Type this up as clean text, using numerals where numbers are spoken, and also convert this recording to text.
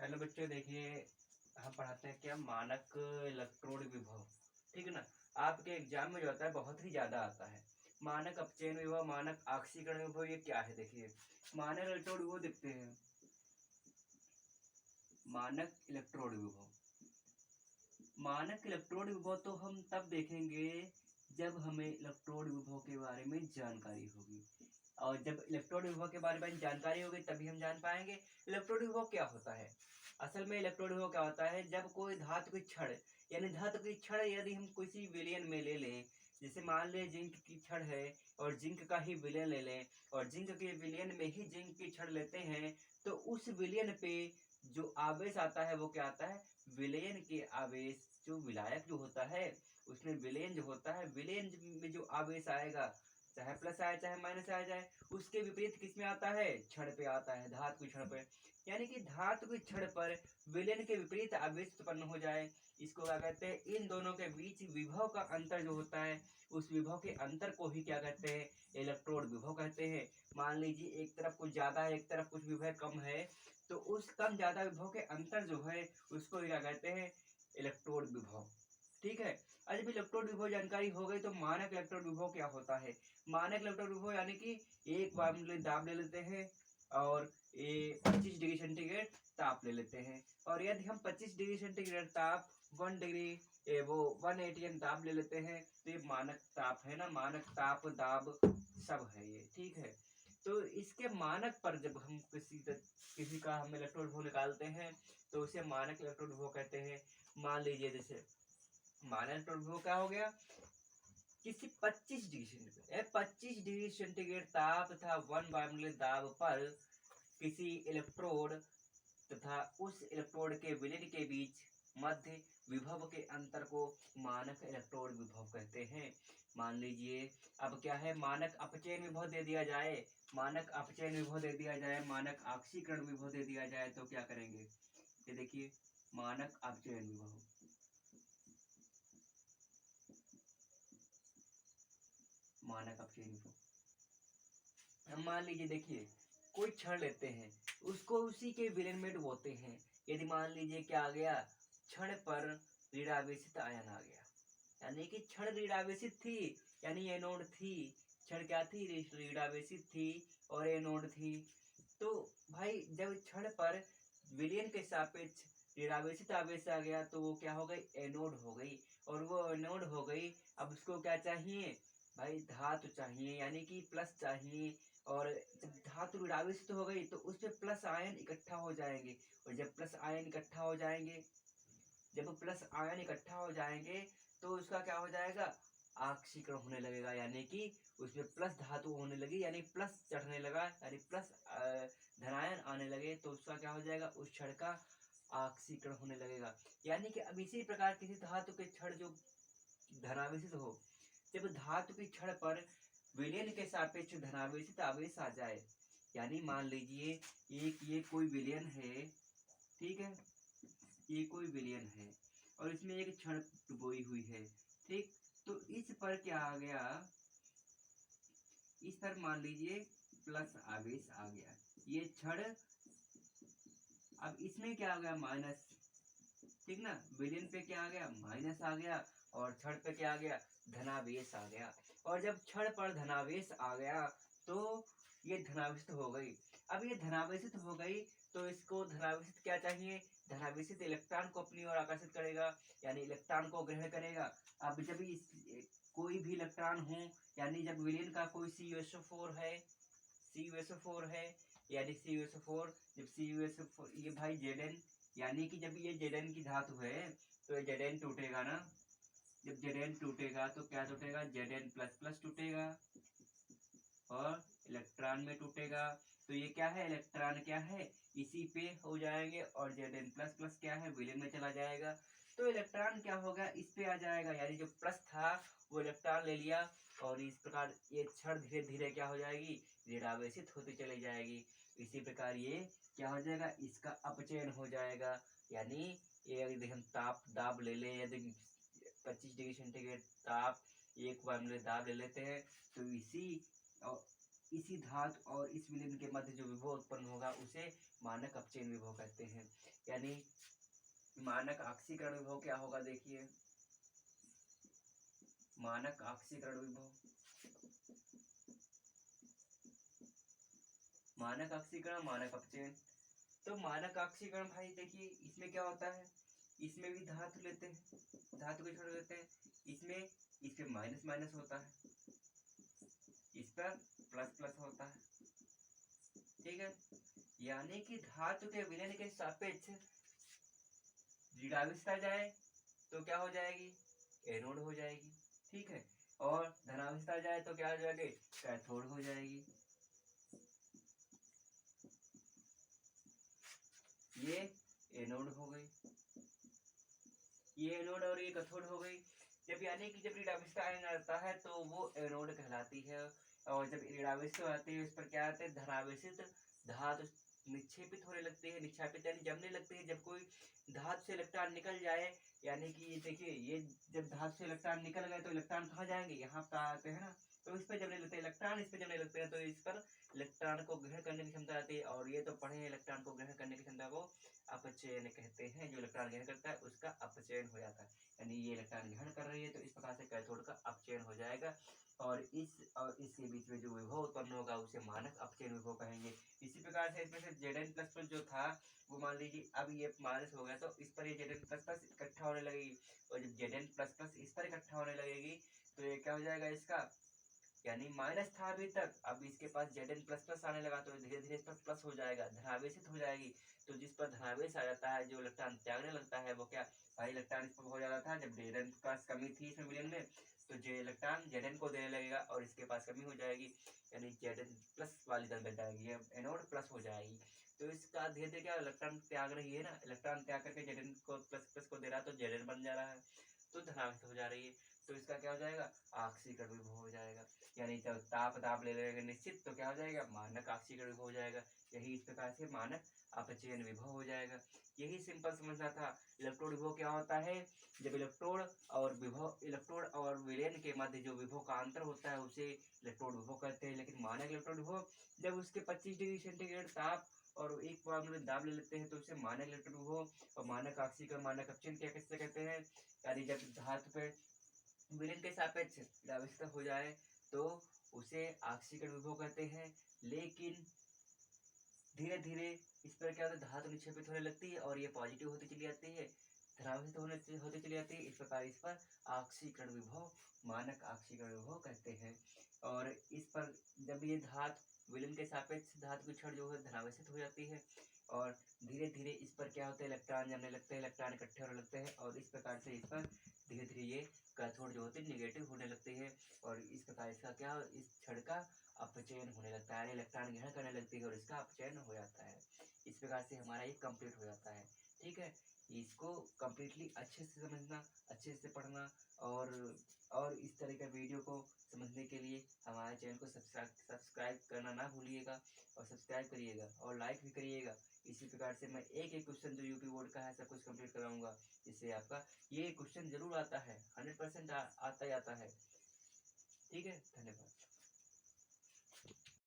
Hello बच्चों, देखिए हम पढ़ाते हैं क्या मानक इलेक्ट्रोड विभव। ठीक है ना। आपके एग्जाम में जो आता है बहुत ही ज्यादा आता है मानक अपचयन विभव, मानक आक्सीकरण विभव। ये क्या है? देखिए मानक इलेक्ट्रोड विभव देखते हैं। मानक इलेक्ट्रोड विभव, मानक इलेक्ट्रोड विभव तो हम तब देखेंगे जब हमें इलेक्ट्रोड विभव के बारे में जानकारी होगी। और जब इलेक्ट्रोड विभव के बारे में जानकारी होगी तभी हम जान पाएंगे इलेक्ट्रोड विभव क्या होता है। असल में इलेक्ट्रोड विभव क्या होता है, जब कोई धातु की छड़ यानी धातु की छड़ यदि हम किसी विलयन में ले लें, जैसे मान लें जिंक की छड़ है और जिंक का ही विलयन ले लें, और जिंक के विलयन में ही जिंक की छड़ लेते हैं, तो उस विलयन पे जो आवेश आता है वो क्या आता है? विलयन के आवेश। जो विलायक जो होता है उसमें विलयन जो होता है, विलयन में जो आवेश आएगा, चाहे प्लस आए चाहे माइनस आ जाए, उसके विपरीत किस में आता है? छड़ पे आता है, धातु की छड़ पे। यानी कि धातु की छड़ पर विलयन के विपरीत आवेश उत्पन्न हो जाए, इसको क्या कहते हैं? इन दोनों के बीच विभव का अंतर जो होता है, उस विभव के अंतर को ही क्या कहते हैं? इलेक्ट्रोड विभव कहते हैं। मान लीजिए एक तरफ कुछ ज्यादा है, एक तरफ कुछ विभव कम है, तो उस कम ज्यादा विभव के अंतर जो है उसको क्या कहते हैं? इलेक्ट्रोड विभव। ठीक है। आज जब इलेक्ट्रोड विभव जानकारी हो गई तो मानक इलेक्ट्रोड विभव क्या होता है? मानक इलेक्ट्रोड विभव यानी कि एक वायुमंडलीय दाब ले लेते हैं और ये 25 डिग्री सेंटीग्रेड ताप ले लेते हैं, और यदि हम 25 डिग्री सेंटीग्रेड ताप 1 डिग्री वो 180 दाब ले लेते हैं, तो ये मानक ताप है ना, मानक ताप दाब सब है ये। ठीक है। तो इसके मानक पर जब हम किसी का हम इलेक्ट्रोड विभव निकालते हैं तो उसे मानक इलेक्ट्रोड विभव कहते हैं। मान लीजिए जैसे मानक इलेक्ट्रोड विभव क्या हो गया, किसी 25 डिग्री सेंटीग्रेड ताप तथा 1 वायुमंडलीय दाब पर किसी इलेक्ट्रोड तथा उस इलेक्ट्रोड के विलयन के बीच मध्य विभव के अंतर को मानक इलेक्ट्रोड विभव कहते हैं। मान लीजिए अब क्या है, मानक अपचयन विभव दे दिया जाए, मानक अपचयन विभव दे दिया जाए, मानक आक्सीकरण विभव दे दिया जाए, तो क्या करेंगे? ये देखिए मानक अपचयन विभव, मानक अपचयन विभव। हम मान लीजिए देखिए कोई क्षण लेते हैं, उसको उसी के विलयन में डुबोते हैं। यदि मान लीजिए क्या आ गया, क्षण पर ऋणावेशित आयन आ गया, यानी कि क्षण ऋणावेशित थी, यानी एनोड थी, क्षण क्या थी? ऋणावेशित थी और एनोड थी। तो भाई जब क्षण पर विलयन के सापेक्ष ऋणावेशित आवेश आ गया तो वो क्या हो गई? एनोड हो गई। और वो एनोड हो गई, अब उसको क्या चाहिए भाई? धातु चाहिए, यानी कि प्लस चाहिए। और जब धातु ऋणावेशित हो गई तो उस पे प्लस आयन इकट्ठा हो जाएंगे, और जब प्लस आयन इकट्ठा हो जाएंगे, जब प्लस आयन इकट्ठा हो जाएंगे तो उसका क्या हो जाएगा? आक्सीकरण होने लगेगा, यानी कि उसमें प्लस धातु होने लगी, यानी प्लस चढ़ने लगा, यानी प्लस धनायन आने लगे, तो उसका क्या हो जाएगा? उस क्षण का आक्सीकरण होने लगेगा। यानी कि अब इसी प्रकार किसी धातु के क्षण जो धनावेशित हो, जब धातु की छड़ पर विलयन के सापेक्ष धनावेशित आवेश आ जाए, यानी मान लीजिए एक ये कोई विलयन है, ठीक है, ये कोई विलयन है और इसमें एक छड़ डुबोई हुई है। ठीक, तो इस पर क्या आ गया? इस पर मान लीजिए प्लस आवेश आ गया, ये छड़, अब इसमें क्या आ गया? माइनस। ठीक ना, विलयन पे क्या आ गया? माइनस आ गया, और छड़ पे क्या आ गया? धनावेश आ गया। और जब छड़ पर धनावेश आ गया तो ये धनावेशित हो गई। अब ये धनावेशित हो गई तो इसको धनावेशित क्या चाहिए? धनावेशित इलेक्ट्रॉन को अपनी ओर आकर्षित करेगा, यानी इलेक्ट्रॉन को ग्रहण करेगा। अब जब इस कोई भी इलेक्ट्रॉन हो, यानी जब विलयन का कोई CuSO4 है, CuSO4 है, यानी CuSO4, जब CuSO4 ये भाई Zn, यानी कि जब ये Zn की धातु है तो ये Zn टूटेगा ना, जब Zn टूटेगा तो क्या टूटेगा? Zn प्लस प्लस टूटेगा और इलेक्ट्रॉन में टूटेगा। तो ये क्या है? इलेक्ट्रॉन क्या है? इसी पे हो जाएंगे, और Zn प्लस प्लस क्या है? विलयन में चला जाएगा। तो इलेक्ट्रॉन क्या होगा? इस पे आ जाएगा, यानी जो प्लस था वो इलेक्ट्रॉन ले लिया, और इस प्रकार ये क्षण धीरे धीरे क्या हो जाएगी? ऋणावेशित होती चली जाएगी। इसी प्रकार ये क्या हो जाएगा? इसका अपचयन हो जाएगा। यानी ये यदि हम ताप दाब ले लें, यदि 25 डिग्री सेंटीग्रेड ताप एक वायुमंडलीय दाब ले लेते हैं, तो इसी इसी धातु और इस विलयन के मध्य जो विभव उत्पन्न होगा उसे मानक अपचयन विभव कहते हैं। यानी मानक ऑक्सीकरण विभव क्या होगा, देखिए मानक ऑक्सीकरण विभव, मानक ऑक्सीकरण मानक अपचयन। तो मानक ऑक्सीकरण भाई देखिए इसमें क्या होता है, इसमें भी धातु लेते हैं, धातु को छोड़ देते हैं, इसमें इस पे माइनस माइनस होता है, इस पर प्लस प्लस होता है, ठीक है। यानी कि धातु के विलयन के सापेक्ष ऋणावस्था जाए तो क्या हो जाएगी, एनोड हो जाएगी, ठीक है। और धनावस्था जाए तो क्या हो जाएगी, कैथोड हो जाएगी। ये एनोड हो गई, ये एनोड और ये कैथोड हो गई। जब यानी कि जब ऋणावस्था आता है तो वो एनोड कहलाती है, और जब ऋणावस्था आती है उस पर क्या आते हैं, धनावेशित धातु निक्षेपित होने लगते हैं, निक्षेपित यानी जमने लगते हैं। जब कोई धातु से इलेक्ट्रॉन निकल जाए, यानी कि देखिए ये जब धातु से इलेक्ट्रॉन निकल गए तो इलेक्ट्रॉन कहाँ जाएंगे, यहाँ पर आते हैं ना, तो इस पर जमने लगते हैं इलेक्ट्रॉन, इस पर जमने लगते हैं, तो इस पर इलेक्ट्रॉन को ग्रहण करने की क्षमता आती है। और ये तो पढ़े हैं, इलेक्ट्रॉन को ग्रहण करने की क्षमता को अपचयन कहते हैं। जो इलेक्ट्रॉन ग्रहण करता है उसका अपचयन हो जाता है, यानी ये इलेक्ट्रॉन ग्रहण कर रही है तो इस प्रकार से कैथोड का अपचयन हो जाएगा। और इसके बीच में जो विभव उत्पन्न होगा उसे मानक अपचयन विभव कहेंगे। इसी प्रकार से इसमें से Zn++ जो था वो मान लीजिए अब ये माइनस हो गया तो इस पर ये Zn++ इकट्ठा होने लगेगी, और जब Zn++ इस पर इकट्ठा होने लगेगी तो ये क्या हो जाएगा इसका, यानी माइनस था अभी तक, अब इसके पास Zn++ आने लगा तो धीरे धीरे इस पर प्लस हो जाएगा, धनावेशित हो जाएगी। तो जिस पर धनावेश आ जाता है, जो इलेक्ट्रॉन त्यागने लगता है वो क्या, भाई इलेक्ट्रॉन इस पर हो जाता था जब Zn का कमी थी इसमें विलयन में, तो जो इलेक्ट्रॉन Zn को देने लगेगा और इसके पास कमी हो जाएगी, यानी Zn+ वाली तरफ बन जाएगी, एनोड प्लस हो जाएगी। तो इसका धीरे धीरे क्या इलेक्ट्रॉन त्याग रही है ना, इलेक्ट्रॉन त्याग करके Zn को प्लस को दे रहा है तो Zn बन जा रहा है, तो धनावेशित हो जा रही है, तो इसका क्या हो जाएगा, ऑक्सीकरण विभव हो जाएगा। यानी जब ताप दाब ले लेगा निश्चित तो क्या हो जाएगा, मानक ऑक्सीकरण विभव हो जाएगा। यही इस प्रकार से मानक अपचयन विभव हो जाएगा। यही सिंपल समझना था। इलेक्ट्रोड विभव क्या होता है, जब इलेक्ट्रोड और विलयन के मध्य जो विभव का अंतर होता है उसे इलेक्ट्रोड विभव कहते हैं। लेकिन मानक इलेक्ट्रोड विभव जब उसके 25 डिग्री सेंटीग्रेड ताप और 1 बार में दाब ले लेते हैं तो उसे मानक इलेक्ट्रोड विभव और मानक ऑक्सीकरण मानक अपचयन क्या किससे कहते हैं, यानी जब धातु पे विलयन के सापेक्ष ऋणावस्था हो जाए तो उसे ऑक्सीकरण विभव कहते हैं। लेकिन धीरे धीरे इस पर क्या होता है, धातु निक्षेपित होने लगती है और ये पॉजिटिव होती चली जाती है, धनावेशित होती चली जाती है। इस प्रकार इस पर ऑक्सीकरण विभव मानक ऑक्सीकरण विभव कहते हैं। और इस पर जब ये धातु विलयन के सापेक्ष धातु की क्षण जो है धनावेशित हो जाती है, और धीरे धीरे इस पर क्या होता है, इलेक्ट्रॉन जमने लगते हैं, इलेक्ट्रॉन इकट्ठे होने लगते हैं, और इस प्रकार से इस पर धीरे धीरे ये कैथोड जो होते हैं निगेटिव होने लगते हैं, और इस प्रकार इसका क्या, इस क्षण का अपचयन होने लगता है, इलेक्ट्रॉन ग्रहण करने लगती है और इसका अपचयन हो जाता है। इस प्रकार से हमारा ये कंप्लीट हो जाता है, ठीक है। इसको कम्प्लीटली अच्छे से समझना, अच्छे से पढ़ना, और इस तरह का वीडियो को समझने के लिए हमारे चैनल को सब्सक्राइब करना ना भूलिएगा, और सब्सक्राइब करिएगा और लाइक भी करिएगा। इसी प्रकार से मैं एक एक क्वेश्चन जो यूपी बोर्ड का है सब कुछ कंप्लीट कराऊंगा, जिससे आपका ये क्वेश्चन जरूर आता है, 100% आता ही आता है, ठीक है। धन्यवाद।